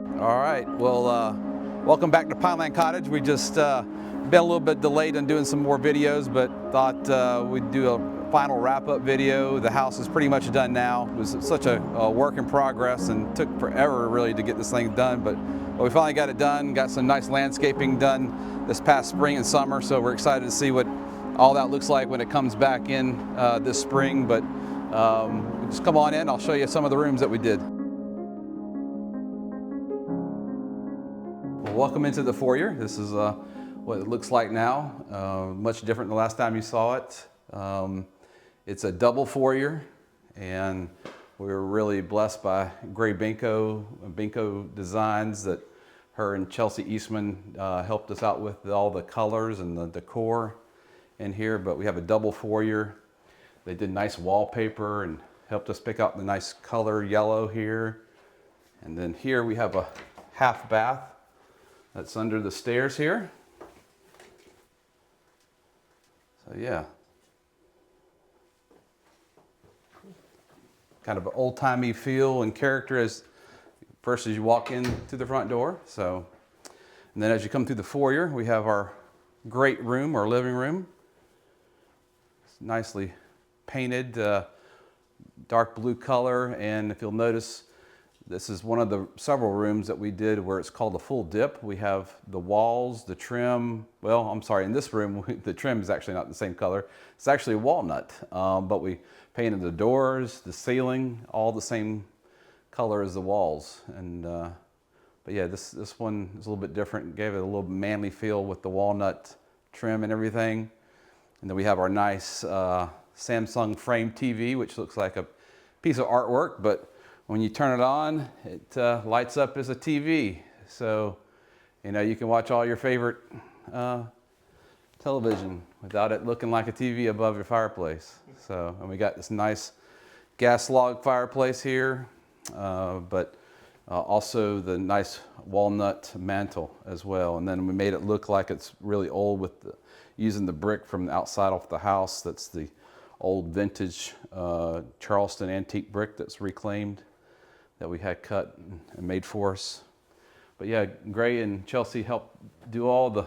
All right, well, welcome back to Pineland Cottage. We just been a little bit delayed on doing some more videos, but thought we'd do a final wrap-up video. The house is pretty much done now. It was such a work in progress and took forever really to get this thing done, but we finally got it done. Got some nice landscaping done this past spring and summer, so we're excited to see what all that looks like when it comes back in this spring. But just come on in, I'll show you some of the rooms that we did. Well, welcome into the foyer. This is what it looks like now. Much different than the last time you saw it. It's a double foyer, and we were really blessed by Gray Binko Designs that her and Chelsea Eastman helped us out with all the colors and the decor in here. But we have a double foyer. They did nice wallpaper and helped us pick out the nice color yellow here. And then here we have a half bath that's under the stairs here. So yeah, kind of an old-timey feel and character as you walk in through the front door. So, and then as you come through the foyer, we have our great room, our living room. It's nicely painted, dark blue color, and if you'll notice, this is one of the several rooms that we did where it's called a full dip. We have the walls, the trim. Well, I'm sorry, in this room, the trim is actually not the same color. It's actually walnut, but we painted the doors, the ceiling, all the same color as the walls. And but yeah, this one is a little bit different. Gave it a little manly feel with the walnut trim and everything. And then we have our nice Samsung frame TV, which looks like a piece of artwork, but when you turn it on, it lights up as a TV. So, you know, you can watch all your favorite television without it looking like a TV above your fireplace. So, and we got this nice gas log fireplace here, but also the nice walnut mantle as well. And then we made it look like it's really old with using the brick from the outside off the house. That's the old vintage Charleston antique brick that's reclaimed, that we had cut and made for us. But yeah, Gray and Chelsea helped do all the,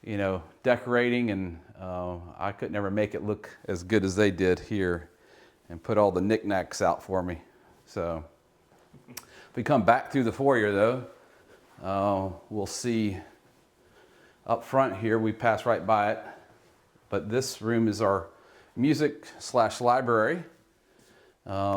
you know, decorating, and I could never make it look as good as they did here and put all the knickknacks out for me. So if we come back through the foyer though, we'll see up front here, we pass right by it, but this room is our music/library.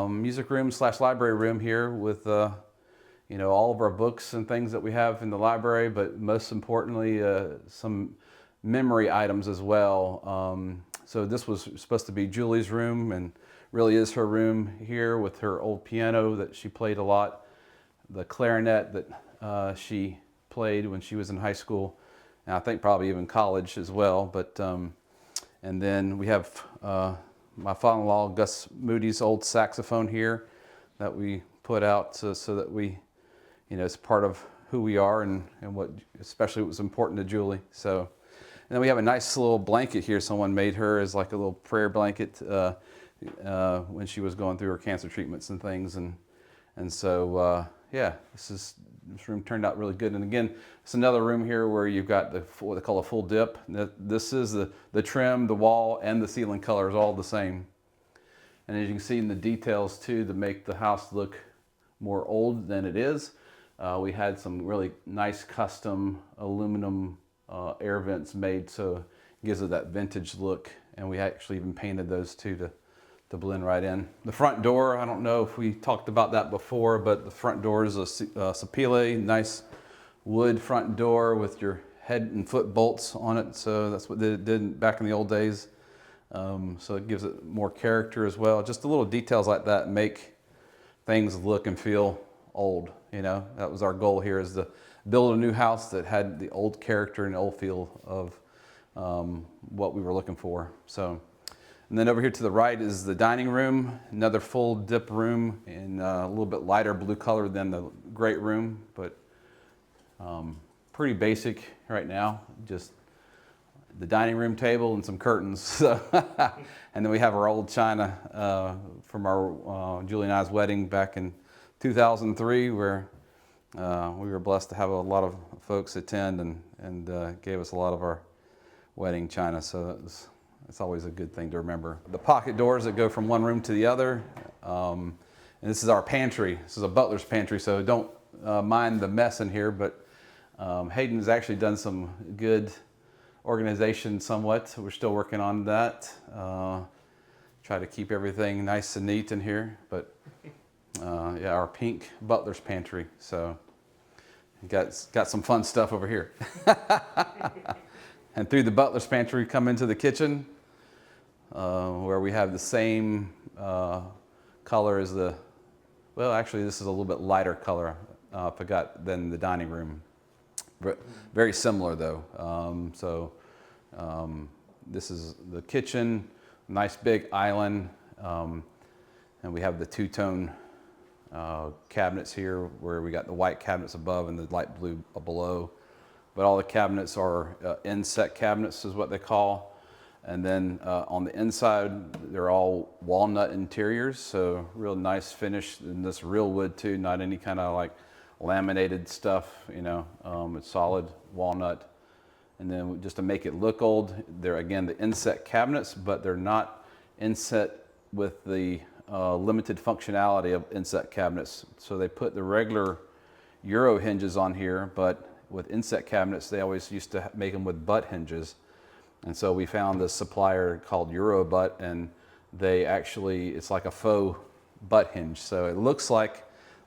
Music room / library room here with you know, all of our books and things that we have in the library, but most importantly some memory items as well. So this was supposed to be Julie's room, and really is her room here with her old piano that she played a lot, the clarinet that she played when she was in high school, and I think probably even college as well. But and then we have my father-in-law, Gus Moody's old saxophone here that we put out so that we, you know, it's part of who we are and what especially was important to Julie. So, and then we have a nice little blanket here. Someone made her as like a little prayer blanket when she was going through her cancer treatments and things. And so, yeah, this room turned out really good. And again, it's another room here where you've got what they call a full dip. This is the trim, the wall, and the ceiling color is all the same. And as you can see in the details too, to make the house look more old than it is, we had some really nice custom aluminum air vents made, so it gives it that vintage look. And we actually even painted those too to blend right in. The front door, I don't know if we talked about that before, but the front door is a Sapele, nice wood front door with your head and foot bolts on it. So that's what they did back in the old days. So it gives it more character as well. Just the little details like that make things look and feel old. You know, that was our goal here, is to build a new house that had the old character and old feel of what we were looking for. So. And then over here to the right is the dining room, another full dip room in a little bit lighter blue color than the great room, but pretty basic right now. Just the dining room table and some curtains. And then we have our old china from our Julie and I's wedding back in 2003, where We were blessed to have a lot of folks attend and gave us a lot of our wedding china, so it's always a good thing to remember. The pocket doors that go from one room to the other, and this is our pantry. This is a butler's pantry, so don't mind the mess in here, but Hayden's actually done some good organization somewhat. We're still working on that. Try to keep everything nice and neat in here, but yeah, our pink butler's pantry. So got some fun stuff over here. And through the butler's pantry, we come into the kitchen, where we have the same color as the, well, actually this is a little bit lighter color, I forgot, than the dining room. Very similar though. This is the kitchen, nice big island, and we have the two-tone cabinets here where we got the white cabinets above and the light blue below. But all the cabinets are inset cabinets is what they call. And then on the inside, they're all walnut interiors, so real nice finish, and this real wood too, not any kind of like laminated stuff, you know, it's solid walnut. And then just to make it look old, they're again the inset cabinets, but they're not inset with the limited functionality of inset cabinets. So they put the regular Euro hinges on here, but with inset cabinets, they always used to make them with butt hinges. And so we found this supplier called Euro Butt, and they actually, it's like a faux butt hinge. So it looks like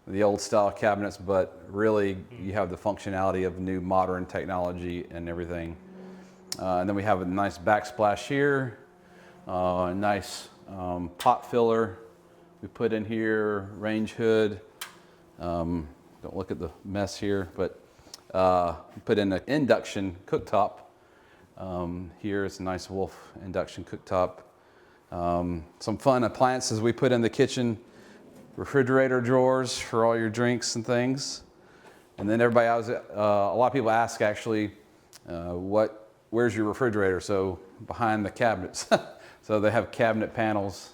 the old style cabinets, but really you have the functionality of new modern technology and everything. And then we have a nice backsplash here, a nice pot filler we put in here, range hood. Don't look at the mess here, but put in an induction cooktop. Here it's a nice Wolf induction cooktop. Some fun appliances we put in the kitchen. Refrigerator drawers for all your drinks and things. And then everybody, a lot of people ask actually, where's your refrigerator? So behind the cabinets. So they have cabinet panels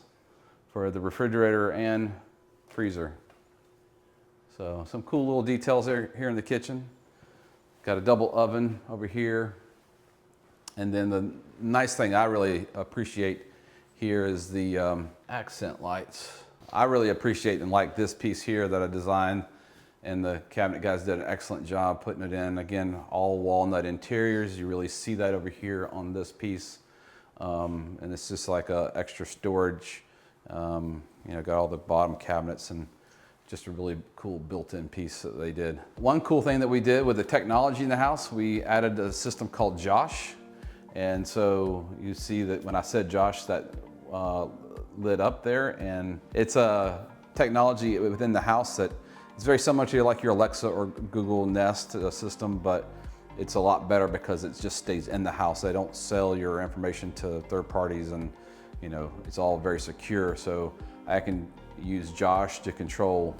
for the refrigerator and freezer. So some cool little details there here in the kitchen. Got a double oven over here. And then the nice thing I really appreciate here is the accent lights. I really appreciate and like this piece here that I designed, and the cabinet guys did an excellent job putting it in. Again, all walnut interiors. You really see that over here on this piece. And it's just like a extra storage. You know, got all the bottom cabinets and just a really cool built-in piece that they did. One cool thing that we did with the technology in the house, we added a system called Josh. And so you see that when I said Josh, that lit up there, and it's a technology within the house that it's very similar to like your Alexa or Google Nest system, but it's a lot better because it just stays in the house. They don't sell your information to third parties, and you know, it's all very secure. So I can use Josh to control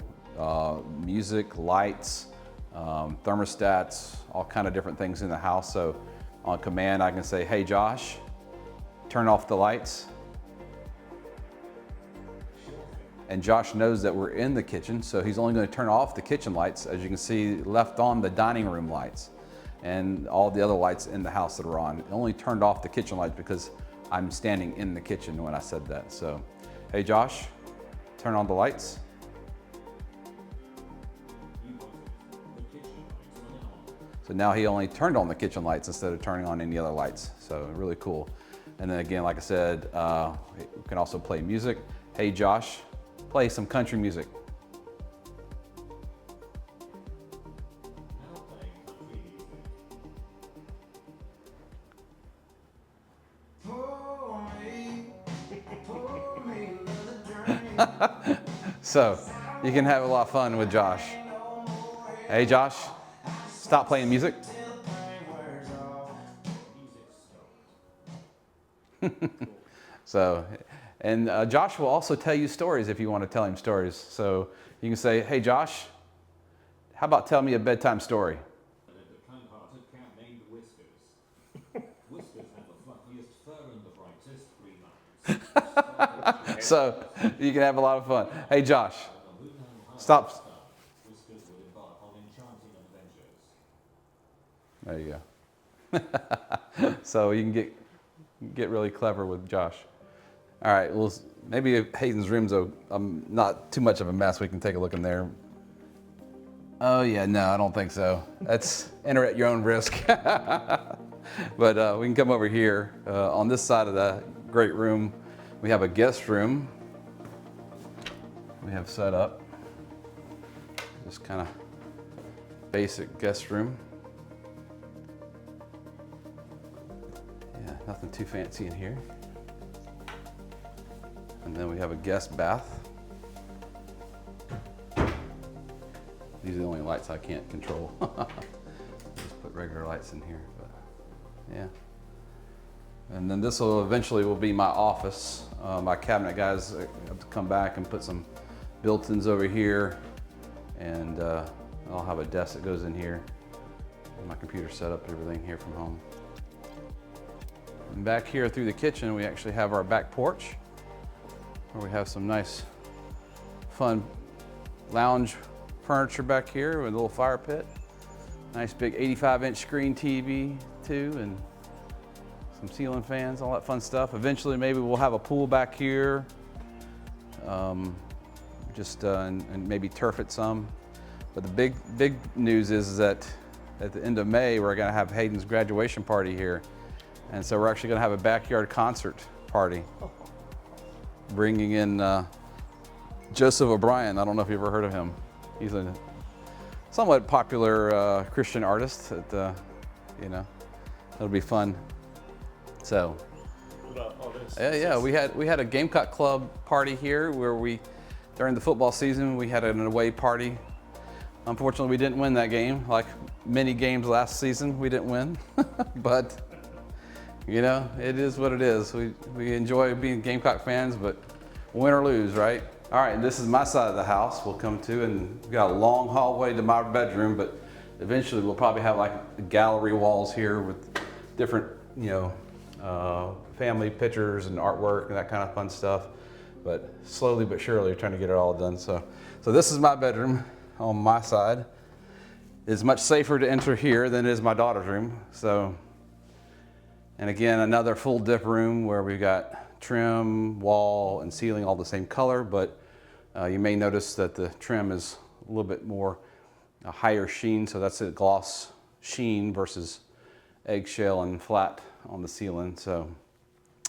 music, lights, thermostats, all kind of different things in the house. So on command, I can say, hey Josh, turn off the lights. And Josh knows that we're in the kitchen, so he's only going to turn off the kitchen lights. As you can see, left on the dining room lights and all the other lights in the house that are on. It only turned off the kitchen lights because I'm standing in the kitchen when I said that. So, hey Josh, turn on the lights. So now he only turned on the kitchen lights instead of turning on any other lights. So really cool. And then again, like I said, we can also play music. Hey Josh, play some country music. So you can have a lot of fun with Josh. Hey Josh, stop playing music. So, and Josh will also tell you stories if you want to tell him stories. So you can say, hey Josh, how about tell me a bedtime story? A kind-hearted cat named Whiskers. Whiskers had the fluffiest fur and the brightest green eyes. So you can have a lot of fun. Hey Josh, stop. Whiskers would embark on enchanting There you go. So you can get really clever with Josh. All right, well, maybe if Hayden's room's not too much of a mess, we can take a look in there. Oh yeah, no, I don't think so. That's enter at your own risk. But we can come over here. On this side of the great room, we have a guest room. We have set up. Just kind of basic guest room. Yeah, nothing too fancy in here. And then we have a guest bath. These are the only lights I can't control. Just put regular lights in here, but yeah. And then this will eventually be my office. My cabinet guys have to come back and put some built-ins over here, and I'll have a desk that goes in here. My computer set up, everything here from home. And back here through the kitchen, we actually have our back porch, where we have some nice, fun lounge furniture back here with a little fire pit. Nice big 85-inch screen TV too, and some ceiling fans, all that fun stuff. Eventually, maybe we'll have a pool back here, and maybe turf it some. But the big news is that at the end of May, we're gonna have Hayden's graduation party here. And so we're actually gonna have a backyard concert party. Bringing in Joseph O'Brien. I don't know if you've ever heard of him. He's a somewhat popular Christian artist. It'll be fun. So, yeah, we had a Gamecock Club party here where during the football season, we had an away party. Unfortunately, we didn't win that game. Like many games last season, we didn't win. But it is what it is. We enjoy being Gamecock fans, but win or lose, right? All right, this is my side of the house we'll come to, and we've got a long hallway to my bedroom, but eventually we'll probably have like gallery walls here with different, family pictures and artwork and that kind of fun stuff. But slowly but surely, we're trying to get it all done. So this is my bedroom on my side. It's much safer to enter here than it is my daughter's room. And again, another full dip room where we've got trim, wall, and ceiling all the same color, but you may notice that the trim is a little bit more a higher sheen, so that's a gloss sheen versus eggshell and flat on the ceiling. So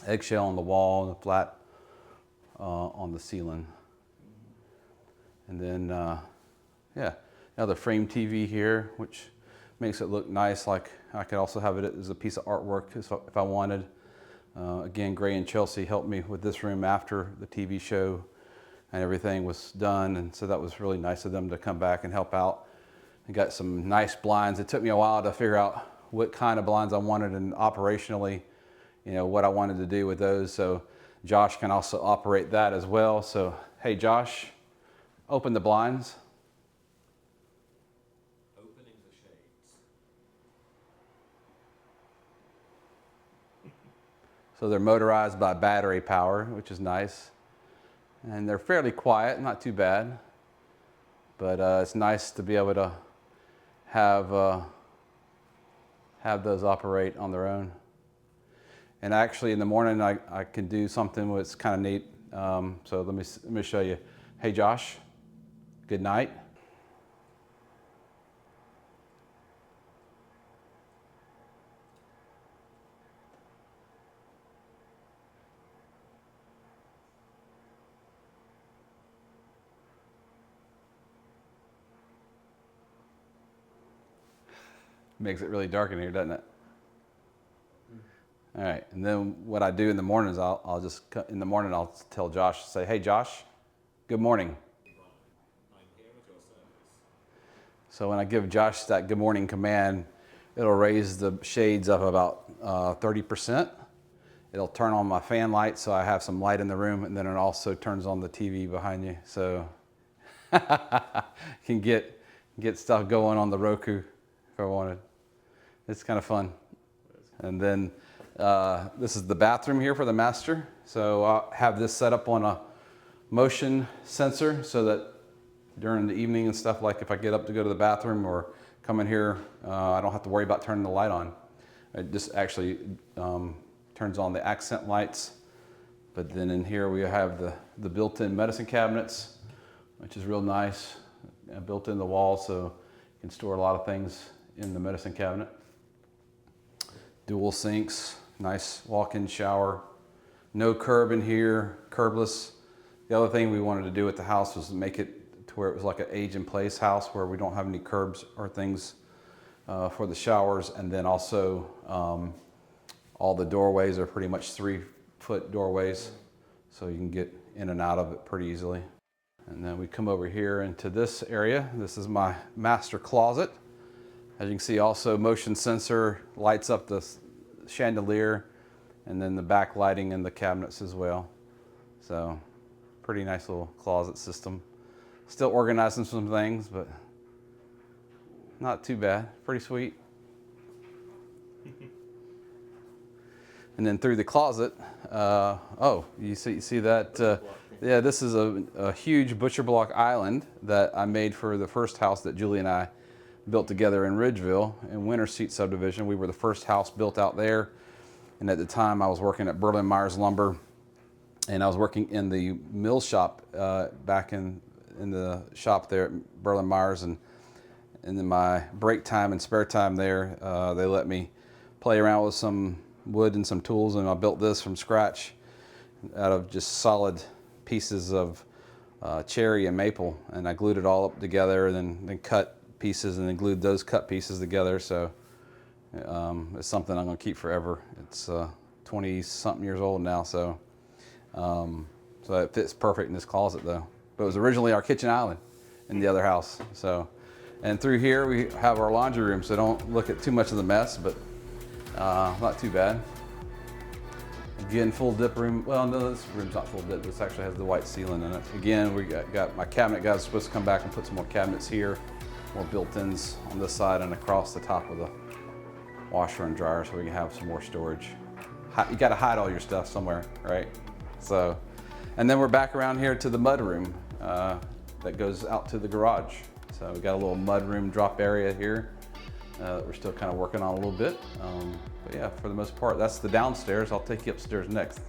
eggshell on the wall and flat on the ceiling. And then, another frame TV here, which makes it look nice. Like I could also have it as a piece of artwork if I wanted. Again, Gray and Chelsea helped me with this room after the TV show and everything was done. And so that was really nice of them to come back and help out. I got some nice blinds. It took me a while to figure out what kind of blinds I wanted and operationally, what I wanted to do with those. So Josh can also operate that as well. So, hey Josh, open the blinds. Opening the shades. So they're motorized by battery power, which is nice. And they're fairly quiet, not too bad. But it's nice to be able to have those operate on their own. And actually in the morning I can do something that's kind of neat. So let me show you. Hey Josh, good night. Makes it really dark in here, doesn't it? All right, and then what I do in the morning is I'll tell Josh, say, hey Josh, good morning. I'm here at your service. So when I give Josh that good morning command, it'll raise the shades up about 30%. It'll turn on my fan light so I have some light in the room, and then it also turns on the TV behind you. So you can get stuff going on the Roku if I wanted. It's kind of fun. And then this is the bathroom here for the master. So I'll have this set up on a motion sensor so that during the evening and stuff, like if I get up to go to the bathroom or come in here, I don't have to worry about turning the light on. It just actually turns on the accent lights. But then in here we have the built-in medicine cabinets, which is real nice, built in the wall, so you can store a lot of things in the medicine cabinet. Dual sinks, nice walk-in shower, no curb in here, curbless. The other thing we wanted to do at the house was make it to where it was like an age-in-place house where we don't have any curbs or things for the showers. And then also all the doorways are pretty much 3-foot doorways, so you can get in and out of it pretty easily. And then we come over here into this area. This is my master closet. As you can see, also motion sensor lights up the chandelier, and then the backlighting in the cabinets as well. So pretty nice little closet system. Still organizing some things, but not too bad. Pretty sweet. And then through the closet, oh, you see that? Yeah, this is a huge butcher block island that I made for the first house that Julie and I built together in Ridgeville in Winter Seat subdivision. We were the first house built out there. And at the time I was working at Myers Lumber, and I was working in the mill shop back in the shop there at Myers. And in my break time and spare time there, they let me play around with some wood and some tools, and I built this from scratch out of just solid pieces of cherry and maple, and I glued it all up together, and then cut pieces and then glued those cut pieces together. So it's something I'm going to keep forever. It's 20-something years old now, so it fits perfect in this closet though. But it was originally our kitchen island in the other house. So, and through here we have our laundry room, so don't look at too much of the mess, but not too bad. Again, full dip room. Well, no, this room's not full dip. This actually has the white ceiling in it. Again, we got my cabinet guys supposed to come back and put some more cabinets here, more built-ins on this side and across the top of the washer and dryer, so we can have some more storage. You got to hide all your stuff somewhere, right? So, and then we're back around here to the mudroom that goes out to the garage. So we got a little mudroom drop area here that we're still kind of working on a little bit. But yeah, for the most part, that's the downstairs. I'll take you upstairs next.